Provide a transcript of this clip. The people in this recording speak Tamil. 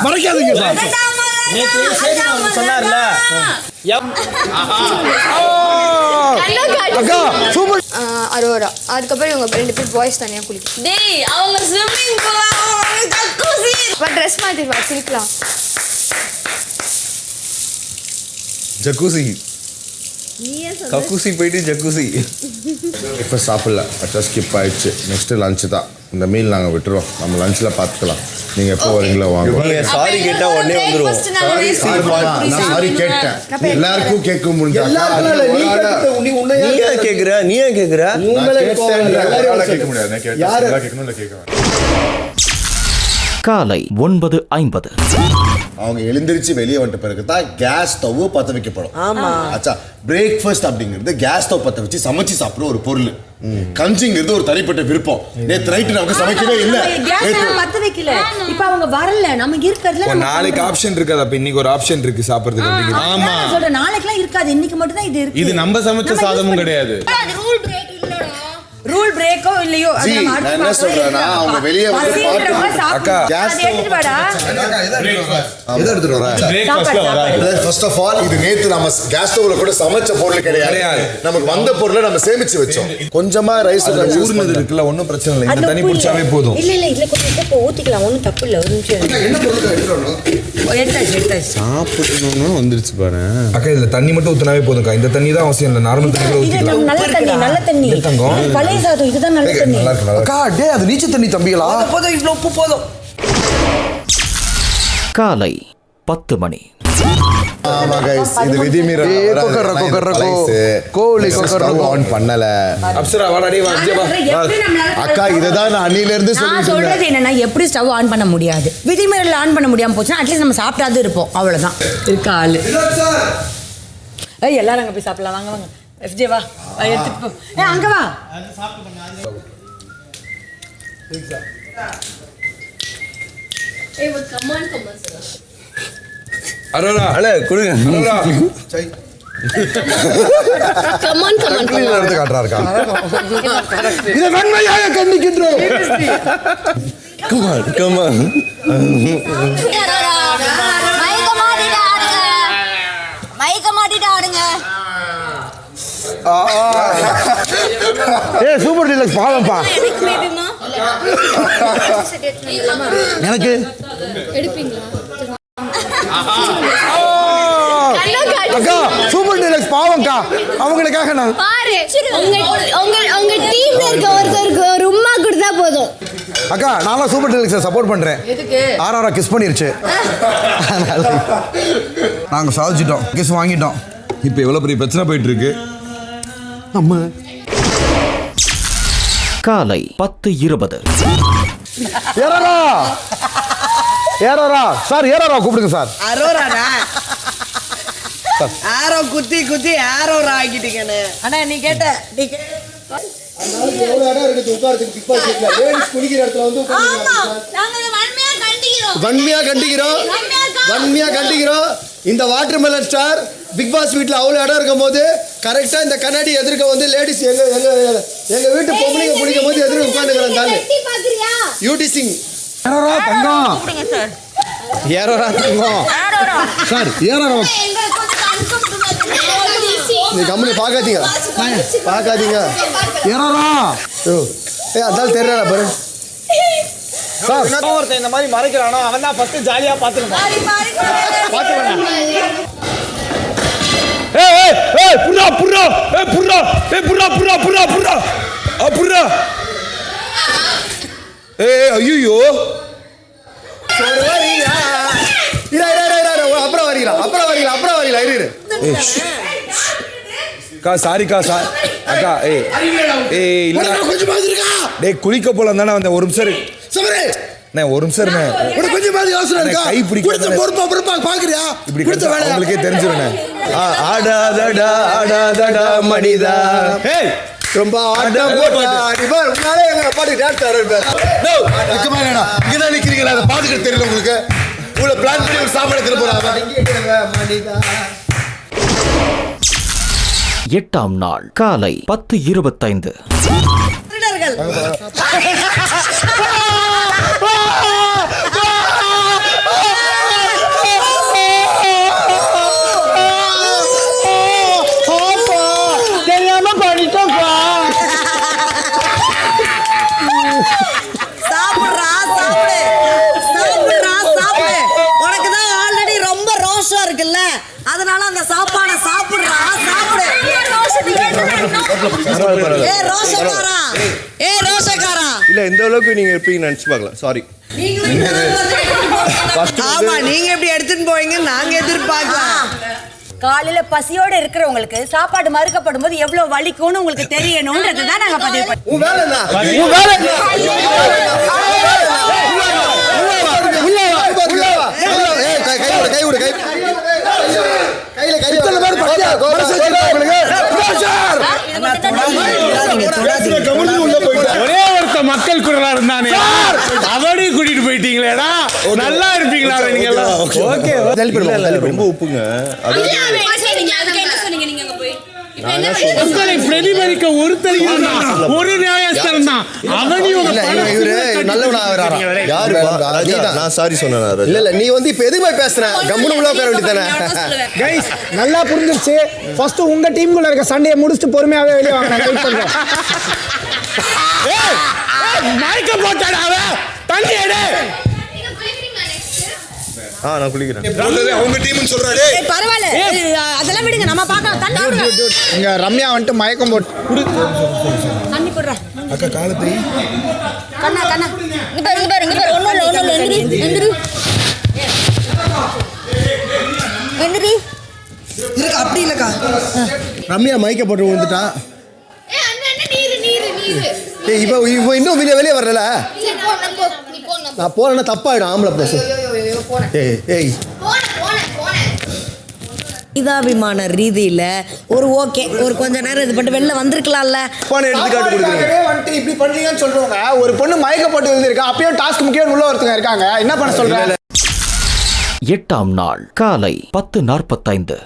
மறைக்காதீங்க சார். சொன்னார்ல அக்கா சூப்பர். அரோரா அதுக்கப்புறம் இவங்க 2 பேர் பாய்ஸ் தனியாக குளிக்கும். டேய் அவங்க ஸ்விம்மிங் பட் ட்ரெஸ் மாற்றிடுவா சிரிக்கலாம். ஜக்கூசி கக்கூசி போயிட்டு ஜக்கூசி. இப்போ சாப்பிடல, ஸ்கிப் ஆயிடுச்சு. நெக்ஸ்ட் லஞ்ச் தான். இந்த மீல் நாங்கள் விட்டுருவோம், நம்ம லஞ்சில் பார்த்துக்கலாம். நீங்கள் எப்போ வரீங்களோ வாங்க. சாரி கேட்டா உடனே வந்துருவோம். நான் சாரி கேட்டேன், எல்லாருக்கும் கேட்க முடிஞ்சா நீ ஏன் கேட்குற கேட்க முடியாது. காலை 9:50 அவங்க எழுந்திருச்சு வெளியே வந்துட்ட பிறகு தான் கேஸ் ஸ்டவ் பற்ற வைக்கப்படும். ஆச்சா, பிரேக்ஃபாஸ்ட் அப்படிங்கிறது கேஸ் ஸ்டவ் பற்ற வச்சு சமைச்சு சாப்பிட்ற ஒரு பொருள். கஞ்சிங்கிறது ஒரு தனிப்பட்ட விருப்பம். நேற்று நைட்டு நமக்கு சமைக்கவே இல்லை, பத்த வைக்கல. இப்ப அவங்க வரல, நமக்கு இருக்கிறதுல நாளைக்கு ஆப்ஷன் இருக்காது. அப்ப இன்னைக்கு ஒரு ஆப்ஷன் இருக்கு சாப்பிடுறதுக்கு. ஆமா சொல்ற நாளைக்குலாம் இருக்காது, இன்னைக்கு மட்டும் தான் இது இருக்கு. இது நம்ம சமைச்ச சாதமும் கிடையாது. ரூல் பிரேக்கோ இல்லையோ நான் என்ன சொல்றேன்னா, அவங்க வெளியே வந்து அக்கா கேஸ் எடுத்துட்டு வாடா. எதை எடுத்துட்டு வரேன்? ஃபர்ஸ்ட் ஆஃப் ஆல் இது நேத்து நம்ம கேஸ் ஸ்டவ்ல கூட சமைச்ச பொருள் கிடையாது. நமக்கு வந்த பொருளை நம்ம சேமிச்சு வச்சோம். கொஞ்சமா ரைஸ் ஊர்னது இருக்குல்ல, ஒன்றும் பிரச்சனை இல்லை. இந்த தண்ணி குடிச்சாவே போதும். இல்ல இதுல கொஞ்சம் உப்பு ஊத்திக்கலாம், ஒன்றும் தப்பு இல்லை. ஒரு நிமிஷம் என்ன பொருள் எடுத்துட்டு எடுத்தாச்சு சாப்பிடணும்னு வந்துருச்சு பாரு. அக்கா இதுல தண்ணி மட்டும் ஊத்தினாவே போதும்க்கா. இந்த தண்ணி தான் அவசியம் இல்லை, நார்மல் தண்ணி கூட ஊத்திக்கலாம். நல்ல தண்ணி பழைய சாதம், இதுதான் நல்ல தண்ணி. அக்கா டே அது நீச்சல் தண்ணி தம்பிகளா. போதும், இவ்வளவு உப்பு போதும். காலை 10 மணி. ஆமா கைஸ், இது விதிமீறல். கோலி ஆன் பண்ணல. அப்சரா வாடா டேய் வா. அக்கா இததான் நான் அன்னில இருந்து சொல்றது என்னன்னா, எப்படி ஸ்டவ் ஆன் பண்ண முடியாது, விதிமீறல் ஆன் பண்ண முடியாம போச்சுன்னா அட்லீஸ்ட் நம்ம சாப்பிட்டாது இருப்போம். அவ்வளவுதான் இருக்கா ஆளு. எல்லாரும் அங்க போய் சாப்பிடலாம். வாங்க வாங்க எஃப்ஜே வா, எடுத்துட்டு போ. அங்க வா. அரோரா அண்ணே கொடுங்க. எடுத்து காட்டுறாருக்கா. இதை நன்மையாக கண்டிக்கின்றோம். மைக்க மாட்டிட்டு ஆடுங்க. சூப்பர் டீலக்ஸ் பாவம்பா. எனக்கு அக்கா சூப்பர் டீலக்ஸ் பாவம்க்கா, அவங்களுக்காக நான் பாரு உங்க டீம்ல இருக்க ஒருத்தருக்கு ஒரு உம்மா கொடுத்தா போதும். அக்கா நான் சூப்பர் டீலக்ஸை சப்போர்ட் பண்றேன். ஆறாரா கிஸ் பண்ணிருச்சு, நாங்க சாதிச்சிட்டோம், கிஸ் வாங்கிட்டோம். இப்போ எவ்வளவு பெரிய பிரச்சனை போயிட்டு இருக்கு. அம்மா காலை 10:20 ஏறாரா ஏறாரா சார், ஏறாரா கூப்பிடுங்க சார். அரோராடா ஆரோ குத்தி குத்தி ஆரோரா ஆக்கிட்டீங்கன்னு. அண்ணா நீ கேட்ட வன்மையா கண்டிக்கிறோம். இந்த watermelon star Bigg Boss வீட்டில் அவ்வளோ இடம் இருக்கும் போது கரெக்டாக இந்த கண்ணாடி எதிர்க்க வந்து லேடிஸ் எங்க வீட்டு பொம்பளைங்க குளிக்கும் போது எதிர்க்க உட்காந்துக்கிறாங்க. யூடி சிங் ஏறாரா தங்கம், ஏறாரா தங்கம் சார், ஏறாரா. நீ கம்பெனி பார்க்காதீங்க ஏறாரா. அதால் தெரியல பாரு சார். ஒருத்தன் இந்த மாதிரி மறைக்கிறானோ அவன் தான் ஃபர்ஸ்ட் ஜாலியா பாத்துக்கலாம். புறா புறா புறா புறா புறா புறா புறா புறா. ஐயோ அப்புறம் வரீங்களா இரு. கா சாரிக்கா சார். அக்கா இல்ல டேய் குளிக்க போலாம் தானே வந்தேன். ஒரு நிமிஷம் ஒரு நிமிஷம் கொஞ்சம் மாதிரி யோசனை இருக்கா? கை பிடிக்க பொறுப்பா பாக்குறியா? இப்படி உங்களுக்கே தெரிஞ்சிருவேன். ஆடாதடா ஆடாதடா மனிதா. ரொம்ப ஆட்டம் போட்டாலே எங்க பாட்டு டான்ஸ் ஆடுறேன். இங்கதான் நிக்கிறீங்களா? அதை பாத்துக்கிட்டு தெரியல உங்களுக்கு. உங்களை பிளான் பண்ணி ஒரு சாப்பாடு எடுத்துட்டு போறாங்க. 8ஆம் நாள் காலை 10:25. ஏ ரோசக்காரா இல்ல இந்த அளவுக்கு நீங்க இருப்பீங்க நினைச்சு பார்க்கலாம். சாரி. ஆமா நீங்க எப்படி எடுத்துட்டு போவீங்க நாங்க எதிர்பார்க்கலாம். காலையில பசியோட இருக்கிறவங்களுக்கு சாப்பாடு மறுக்கப்படும் போது எவ்வளவு வலிக்கும்னு உங்களுக்கு தெரியணும்ன்றது தான் நாங்க பதிவு பண்ணோம். உன் வேலை என்ன? உன் வேலை என்ன? கை விடு கையில கை ஒரே ஒருத்த மக்கள் குரலா இருந்தானே அவனி கூட்டிட்டு போயிட்டீங்களேடா. நல்லா இருப்பீங்களா நீங்க எல்லாம்? ஓகே ரொம்ப உப்புங்க. அது உங்களை பிரதிபலிக்க ஒருத்தர் ஒரு நியாயஸ்தரம் தான். அவனி நான் சாரி சொன்னேன். இல்ல நீ வந்து இப்ப எதுவுமே பேசுற கம்முனு உள்ள உட்கார வேண்டியதானே. கைஸ் நல்லா புரிஞ்சிருச்சு. ஃபர்ஸ்ட் உங்க டீமுக்குள்ள இருக்க சண்டையை முடிச்சுட்டு பொறுமையாவே வெளியே வாங்க. நான் வெயிட் பண்றேன். மைக்க போட்டாடா அவன். தண்ணி எடு. நான் குளிக்கிறேன். அவங்க டீம்னு சொல்றாரு. பரவாயில்ல அதெல்லாம் விடுங்க நம்ம பார்க்கலாம். தண்ணி இங்க ரம்யா வந்துட்டு மயக்கம் போட்டு தண்ணி போடுறா. அக்கா காலத்தை கண்ணா இங்க பாரு ஒண்ணும் இல்ல எந்திரி இருக்கு அப்படி இல்லக்கா. ரம்யா மைக்க போட்டு விழுந்துட்டா. இவ இன்னும் வெளியே வரல. நான் போறேன்னா தப்பாயிடும். ஆம்பளை பேசு. ஏய் மனிதாபிமான ரீதியில ஒரு ஓகே ஒரு கொஞ்ச நேரம் இது பண்ணி வெளில வந்திருக்கலாம்ல. போன எடுத்துக்காட்டு கொடுக்குறீங்க. வந்துட்டு இப்படி பண்றீங்கன்னு சொல்றவங்க ஒரு பொண்ணு மயக்க போட்டு விழுந்திருக்கா. அப்பயும் டாஸ்க் முக்கியம் உள்ள ஒருத்தங்க இருக்காங்க. என்ன பண்ண சொல்றாங்க? 8ஆம் நாள் காலை 10:45.